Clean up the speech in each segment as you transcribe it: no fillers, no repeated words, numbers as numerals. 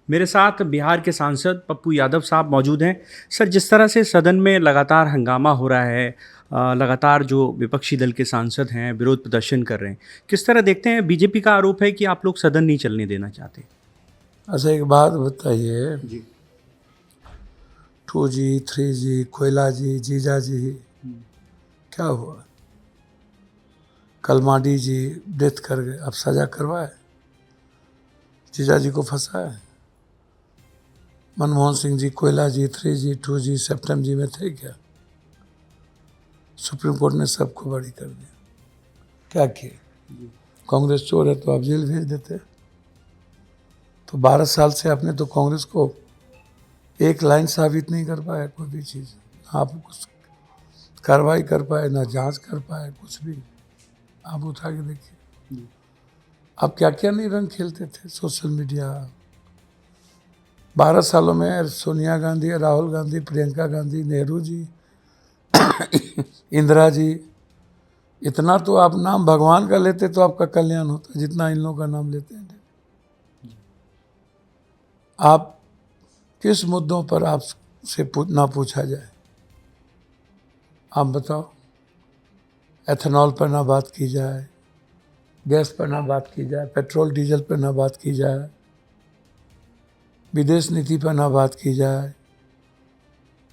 मेरे साथ बिहार के सांसद पप्पू यादव साहब मौजूद हैं। सर, जिस तरह से सदन में लगातार हंगामा हो रहा है, लगातार जो विपक्षी दल के सांसद हैं विरोध प्रदर्शन कर रहे हैं, किस तरह देखते हैं? बीजेपी का आरोप है कि आप लोग सदन नहीं चलने देना चाहते। अच्छा, एक बात बताइए, जी। 2G 3G कोयला जी, जीजा जी, क्या हुआ? कलमाडी जी डेथ कर गए, अब सजा करवाए, जीजा जी को फंसाए। मनमोहन सिंह जी कोयला जी, 3G 2G सेप्टेम जी में थे क्या? सुप्रीम कोर्ट ने सबको बरी कर दिया। क्या किए? कांग्रेस चोर है तो आप जेल भेज देते। तो 12 साल से आपने तो कांग्रेस को एक लाइन साबित नहीं कर पाया, कोई भी चीज़ आप कुछ कार्रवाई कर पाए, ना जांच कर पाए, कुछ भी। आप उठा के देखिए, आप क्या क्या नहीं रंग खेलते थे सोशल मीडिया। 12 सालों में सोनिया गांधी, राहुल गांधी, प्रियंका गांधी, नेहरू जी, इंदिरा जी, इतना तो आप नाम भगवान का लेते तो आपका कल्याण होता, जितना इन लोगों का नाम लेते हैं। आप किस मुद्दों पर आपसे ना पूछा जाए? आप बताओ। एथेनॉल पर ना बात की जाए, गैस पर ना बात की जाए, पेट्रोल डीजल पर ना बात की जाए, विदेश नीति पर ना बात की जाए,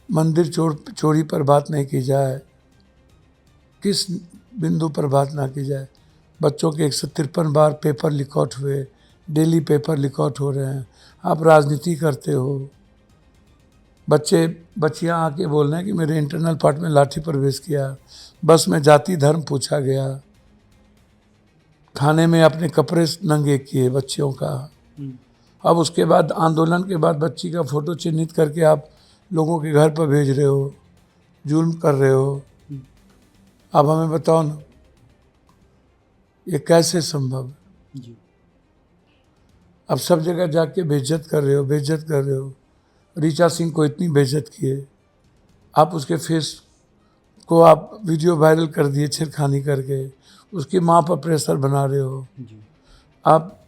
मंदिर चोरी पर बात नहीं की जाए, किस बिंदु पर बात ना की जाए? बच्चों के 153 बार पेपर लीक आउट हुए, डेली पेपर लीक आउट हो रहे हैं, आप राजनीति करते हो। बच्चियाँ आके बोल रहे हैं कि मेरे इंटरनल पार्ट में लाठी प्रवेश किया, बस में जाति धर्म पूछा गया, खाने में अपने कपड़े नंगे किए बच्चियों का। अब उसके बाद आंदोलन के बाद बच्ची का फोटो चिन्हित करके आप लोगों के घर पर भेज रहे हो, जुल्म कर रहे हो। अब हमें बताओ ना, ये कैसे संभव है? जी। अब सब जगह जाके बेइज्जत कर रहे हो। ऋचा सिंह को इतनी बेइज्जत किए, आप उसके फेस को आप वीडियो वायरल कर दिए छेड़खानी करके, उसकी माँ पर प्रेशर बना रहे हो। जी। आप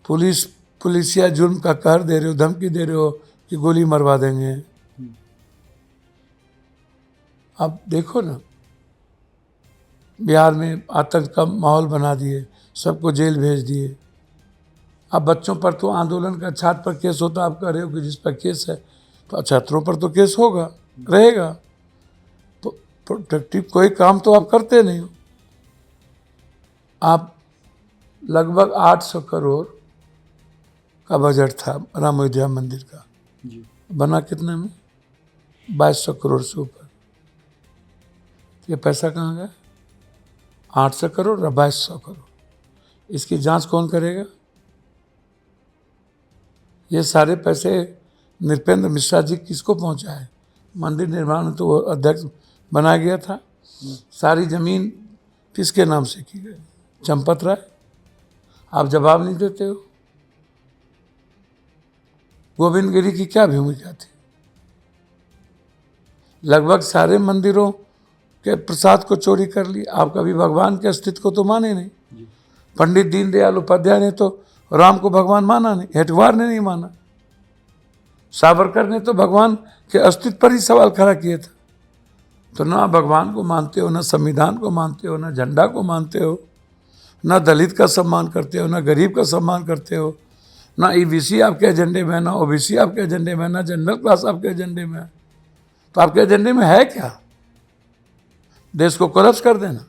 पुलिसिया जुर्म का कहर दे रहे हो, धमकी दे रहे हो कि गोली मरवा देंगे। आप देखो ना, बिहार में आतंक का माहौल बना दिए, सबको जेल भेज दिए। अब बच्चों पर तो आंदोलन का छात्र पर केस होता, आप कह रहे हो कि जिस पर केस है तो छात्रों पर तो केस होगा, रहेगा। प्रोटेक्टिव कोई काम तो आप करते नहीं हो। आप लगभग 800 करोड़ का बजट था राम अयोध्या मंदिर का, जी। बना कितने में? 2200 करोड़ से ऊपर। ये पैसा कहाँ गया? 800 करोड़ और 2200 करोड़। इसकी जांच कौन करेगा? ये सारे पैसे नृपेंद्र मिश्रा जी किसको पहुंचाए? मंदिर निर्माण में तो वो अध्यक्ष बनाया गया था। सारी जमीन किसके नाम से की गई? चंपत राय। आप जवाब नहीं देते हो। गोविंद गिरी की क्या भूमिका थी? लगभग सारे मंदिरों के प्रसाद को चोरी कर ली। आप कभी भगवान के अस्तित्व को तो माने नहीं। पंडित दीनदयाल उपाध्याय ने तो राम को भगवान माना नहीं, हेटवार ने नहीं माना, सावरकर ने तो भगवान के अस्तित्व पर ही सवाल खड़ा किया था। तो ना भगवान को मानते हो, ना संविधान को मानते हो, ना झंडा को मानते हो, ना दलित का सम्मान करते हो, ना गरीब का सम्मान करते हो, ना ईबीसी आपके एजेंडे में है, ना ओबीसी आपके एजेंडे में है, ना जनरल क्लास आपके एजेंडे में है। तो आपके एजेंडे में है क्या? देश को कोलैप्स कर देना।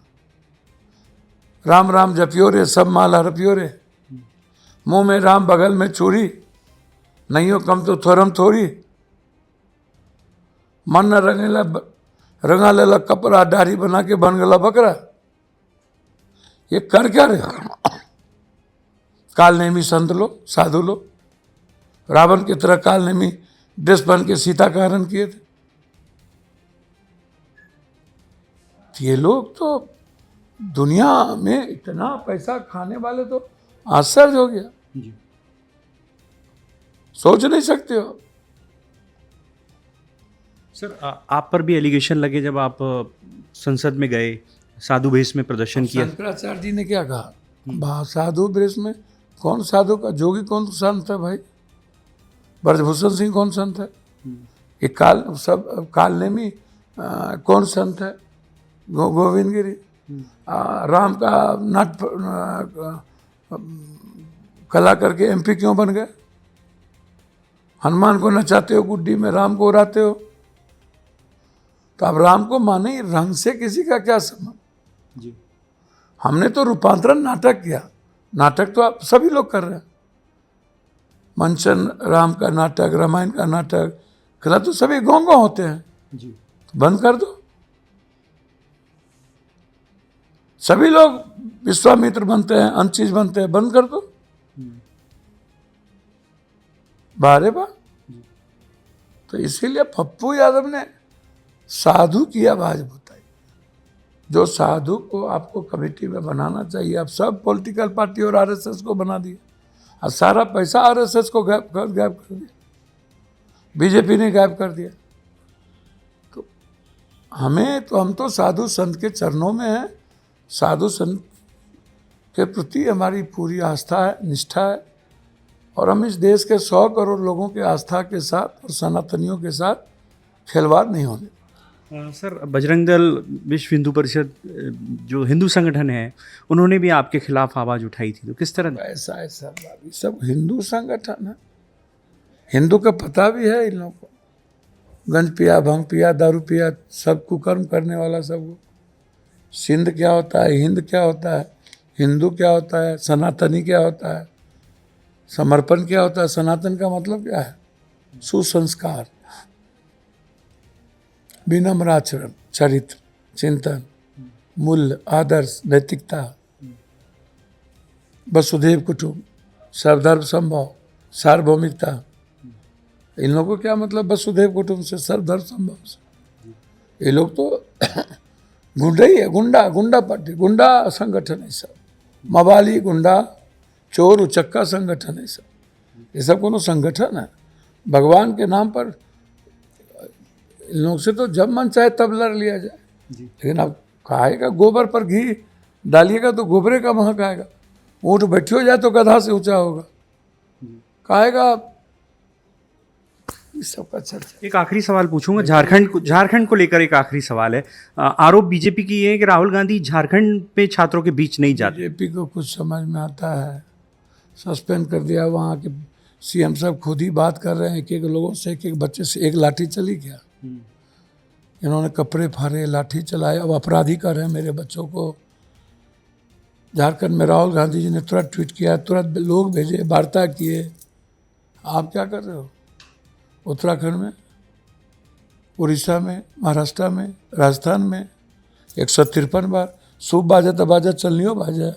राम राम जपियो रे, सब माल हरपियो रे, मुंह में राम बगल में चूड़ी, नहीं हो कम तो थोरम थोड़ी, मन न रंगा लेला कपड़ा, दाढ़ी बना के बन गला बकरा। ये कर क्या रहे? काल नेमी संत लो, साधु लो, रावण की तरह काल नेमी ड्रेस पहन के सीता का हरण किए थे। ये लोग तो दुनिया में इतना पैसा खाने वाले तो आश्चर्य हो गया। जी। सोच नहीं सकते हो। सर, आप पर भी एलिगेशन लगे जब आप संसद में गए, साधु भेष में प्रदर्शन किया। शंकराचार्य जी ने क्या कहा? साधु वेश में कौन साधु का जोगी कौन संत है भाई? ब्रजभूषण सिंह कौन संत है? ये कालनेमी कौन संत है? गोविंद गिरी। राम का कला करके एमपी क्यों बन गए? हनुमान को नचाते हो गुड्डी में, राम को उड़ाते हो। तो अब राम को माने, रंग से किसी का क्या संबंध जी। हमने तो रूपांतरण नाटक किया, नाटक तो आप सभी लोग कर रहे हैं। मंचन राम का नाटक, रामायण का नाटक, कला तो सभी गाँव होते हैं जी। तो बंद कर दो। सभी लोग विश्वामित्र बनते हैं, अन्य चीज बनते हैं, बंद कर दो। बारे बा। तो इसीलिए पप्पू यादव ने साधु की आवाज बताई। जो साधु को आपको कमेटी में बनाना चाहिए, आप सब पॉलिटिकल पार्टी और आरएसएस को बना दिया, और सारा पैसा आरएसएस को गायब कर दिया, बीजेपी ने गायब कर दिया। तो हम तो साधु संत के चरणों में हैं। साधु संत के प्रति हमारी पूरी आस्था है, निष्ठा है, और हम इस देश के 100 करोड़ लोगों के आस्था के साथ और सनातनियों के साथ खिलवाड़ नहीं होने। सर, बजरंग दल, विश्व हिंदू परिषद जो हिंदू संगठन है, उन्होंने भी आपके खिलाफ आवाज़ उठाई थी, तो किस तरह? ऐसा सब हिंदू संगठन है। हिंदू का पता भी है इन लोगों को। गंज पिया, भंग पिया, दारू पिया, सब कुकर्म करने वाला सब। सिंध क्या होता है, हिंद क्या होता है, हिंदू क्या होता है, सनातनी क्या होता है, समर्पण क्या होता है। सनातन का मतलब क्या है? सुसंस्कार, विनम्र आचरण, चरित्र, चिंतन, मूल्य, आदर्श, नैतिकता, वसुधैव कुटुंब, सर्वधर्म संभव, सार्वभौमिकता। इन लोगों को क्या मतलब वसुधैव कुटुंब से, सर्वधर्म संभव से? ये लोग तो गुंडा ही है, गुंडा पार्टी, गुंडा संगठन है सब। मवाली, गुंडा, चोर, उचक्का संगठन है सब। ये सब कोनो संगठन है? भगवान के नाम पर इन लोग से तो जब मन चाहे तब लड़ लिया जाए। लेकिन अब खाएगा गोबर पर घी डालिएगा तो गोबरे का महक आएगा। ऊँट बैठी हो जाए तो गधा से ऊंचा होगा। खाएगा इस सब का चर्चा। एक आखिरी सवाल पूछूंगा, झारखंड को लेकर एक आखिरी सवाल है। आरोप बीजेपी की ये है कि राहुल गांधी झारखंड पे छात्रों के बीच नहीं जाते। बीजेपी को कुछ समझ में आता है? सस्पेंड कर दिया, वहाँ के सीएम साहब खुद ही बात कर रहे हैं एक एक लोगों से, एक एक बच्चे से। एक लाठी चली क्या? इन्होंने कपड़े फाड़े, लाठी चलाए, अब अपराधी कर रहे हैं मेरे बच्चों को। झारखंड में राहुल गांधी जी ने तुरंत ट्वीट किया, तुरंत लोग भेजे, वार्ता किए। आप क्या कर रहे हो? उत्तराखंड में, उड़ीसा में, महाराष्ट्र में, राजस्थान में 153 बार सूप बाजा तबाजा चलनियो बाजा।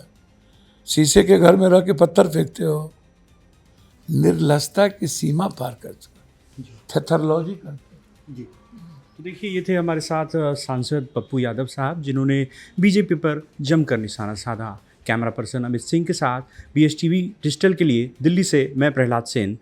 शीशे के घर में रह के पत्थर फेंकते हो। निर्लजता की सीमा पार कर चुका, थेथरलॉजी करते जी। तो देखिए, ये थे हमारे साथ सांसद पप्पू यादव साहब, जिन्होंने बीजेपी पर जमकर निशाना साधा। कैमरा पर्सन अमित सिंह के साथ BSTV डिजिटल के लिए दिल्ली से मैं प्रहलाद सेन,